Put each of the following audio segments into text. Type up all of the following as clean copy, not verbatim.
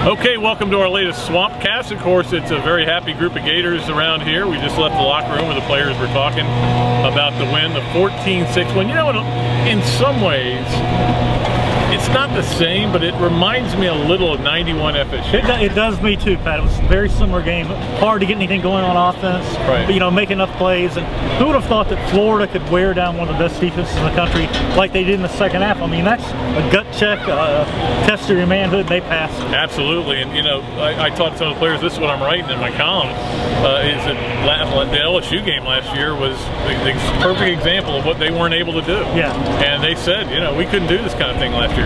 Okay, welcome to our latest Swampcast. Of course, it's a very happy group of Gators around here. We just left the locker room where the players were talking about the win, the 14-6 win. You know, in some ways, it's not the same, but it reminds me a little of 91 FSU. It does me too, Pat. It was a very similar game. Hard to get anything going on offense, right. But, you know, make enough plays. And who would have thought that Florida could wear down one of the best defenses in the country like they did in the second half? I mean, that's a gut check, test of your manhood. They passed. Absolutely. And, you know, I taught some of the players, this is what I'm writing in my column, is that the LSU game last year was the perfect example of what they weren't able to do. Yeah. And they said, you know, we couldn't do this kind of thing last year.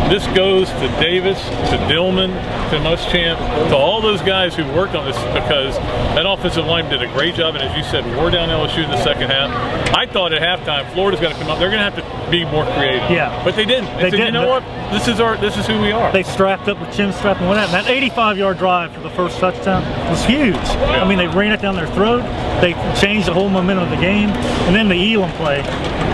This goes to Davis, to Dillman, to Muschamp, to all those guys who worked on this, because that offensive line did a great job, and as you said, wore down LSU in the second half. I thought at halftime, Florida's got to come up. They're going to have to be more creative. Yeah. But they didn't. They said, you know what? This is who we are. They strapped up with chin strap and went out. And that 85-yard drive for the first touchdown was huge. Yeah. I mean, they ran it down their throat. They changed the whole momentum of the game. And then the Elam play.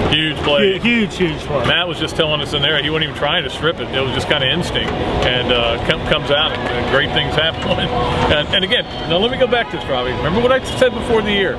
Huge play. Huge play. Matt was just telling us in there, he wasn't even trying to strip it. It was just kind of instinct. And comes out and great things happen. And again, now let me go back to this, Robbie. Remember what I said before the year?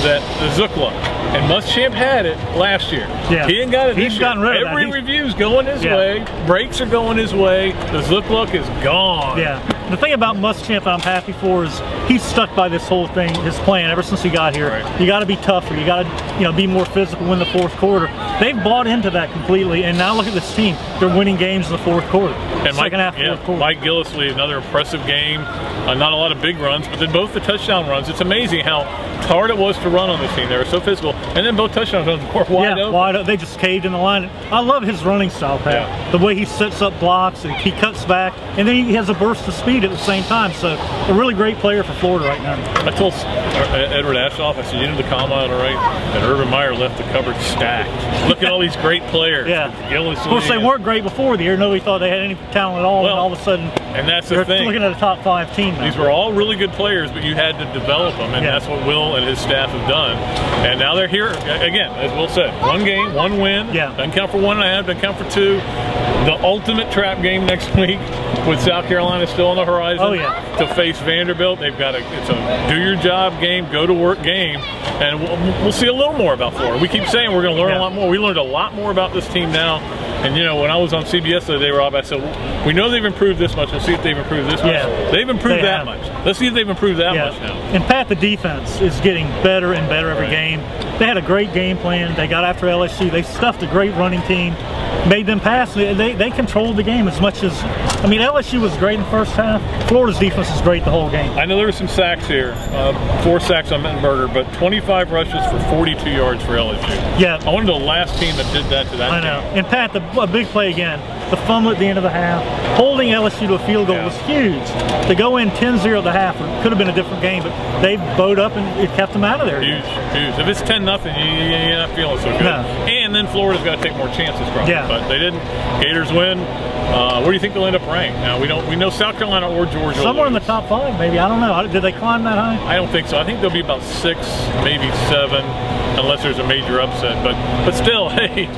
That the Zook look. And Muschamp had it last year. Yeah. He ain't got it this He's year. gotten rid of Every that. review's going his way. Breaks are going his way. The Zook look is gone. Yeah. The thing about Muschamp I'm happy for is he's stuck by this whole thing, his plan, ever since he got here. Right. You got to be tougher. You got to, you know, be more physical in the fourth quarter. They've bought into that completely, and now look at this team. They're winning games in the fourth quarter. And second half, fourth quarter. Mike Gillislee, another impressive game. Not a lot of big runs, but then both the touchdown runs. It's amazing how hard it was to run on this team. They were so physical, and then both touchdown runs were wide open. Wide open. They just caved in the line. I love his running style, Pat. Yeah. The way he sets up blocks and he cuts back, and then he has a burst of speed at the same time. So a really great player for Florida right now. I told Edward Ashoff, I said, you know the comment, all right, that Urban Meyer left the cupboard stacked. Look at all these great players. Yeah. Gillislee. Of course, they weren't great before the year. Nobody thought they had any talent at all, Well, and all of a sudden, and that's the they're thing. looking at a top 5 team now. These were all really good players, but you had to develop them, and that's what Will and his staff have done. And now they're here again, as Will said, one game, one win. Yeah. Doesn't count for 1.5, doesn't count for 2. The ultimate trap game next week with South Carolina still on the horizon. Oh, yeah. To face Vanderbilt. They've got it's a do your job game, go to work game, and we'll see a little more about Florida. We keep saying we're going to learn a lot more. We learned a lot more about this team now. And you know, when I was on CBS the other day, Rob, I said, we know they've improved this much. We'll see if they've improved this much. They've improved that much. Let's see if they've improved that much now. And Pat, the defense is getting better and better every game. They had a great game plan. They got after LSU. They stuffed a great running team, made them pass. They controlled the game as much as, I mean, LSU was great in the first half. Florida's defense is great the whole game. I know there were some sacks here, 4 sacks on Mettenberger, but 25 rushes for 42 yards for LSU. Yeah. I wonder the last team that did that to that I know. And Pat, a big play again. The fumble at the end of the half, holding LSU to a field goal was huge. To go in 10-0 at the half, it could have been a different game, but they bowed up and it kept them out of there. Huge. If it's 10-0, you're not feeling so good. No. And then Florida's got to take more chances, probably. Yeah. But they didn't. Gators win. Where do you think they'll end up ranked? Now we know South Carolina or Georgia. Somewhere in the top 5, maybe. I don't know. Did they climb that high? I don't think so. I think they'll be about 6, maybe 7, unless there's a major upset. But still, hey.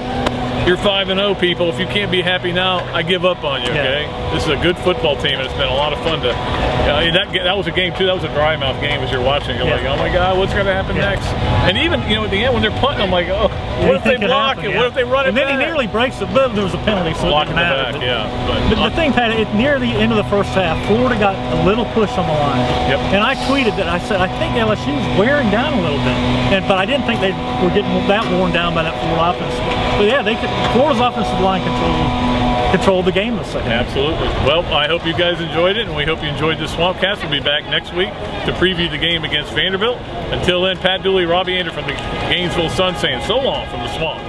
You're 5-0, people. If you can't be happy now, I give up on you, okay? This is a good football team, and it's been a lot of fun to... that was a game, too. That was a dry mouth game as you're watching. You're like, oh, my God, what's going to happen next? And even, you know, at the end, when they're punting, I'm like, oh, what if they block it? What if they run it back? And then he nearly breaks it, but there was a penalty, so blocking it didn't matter. Back, yeah. But the thing, Pat, near the end of the first half, Florida got a little push on the line. Yep. And I tweeted that. I said, I think LSU's wearing down a little bit. But I didn't think they were getting that worn down by that Florida offense. But yeah, Florida's offensive line controlled the game this second. Absolutely. Well, I hope you guys enjoyed it, and we hope you enjoyed this Swampcast. We'll be back next week to preview the game against Vanderbilt. Until then, Pat Dooley, Robbie Ander from the Gainesville Sun saying so long from the Swamp.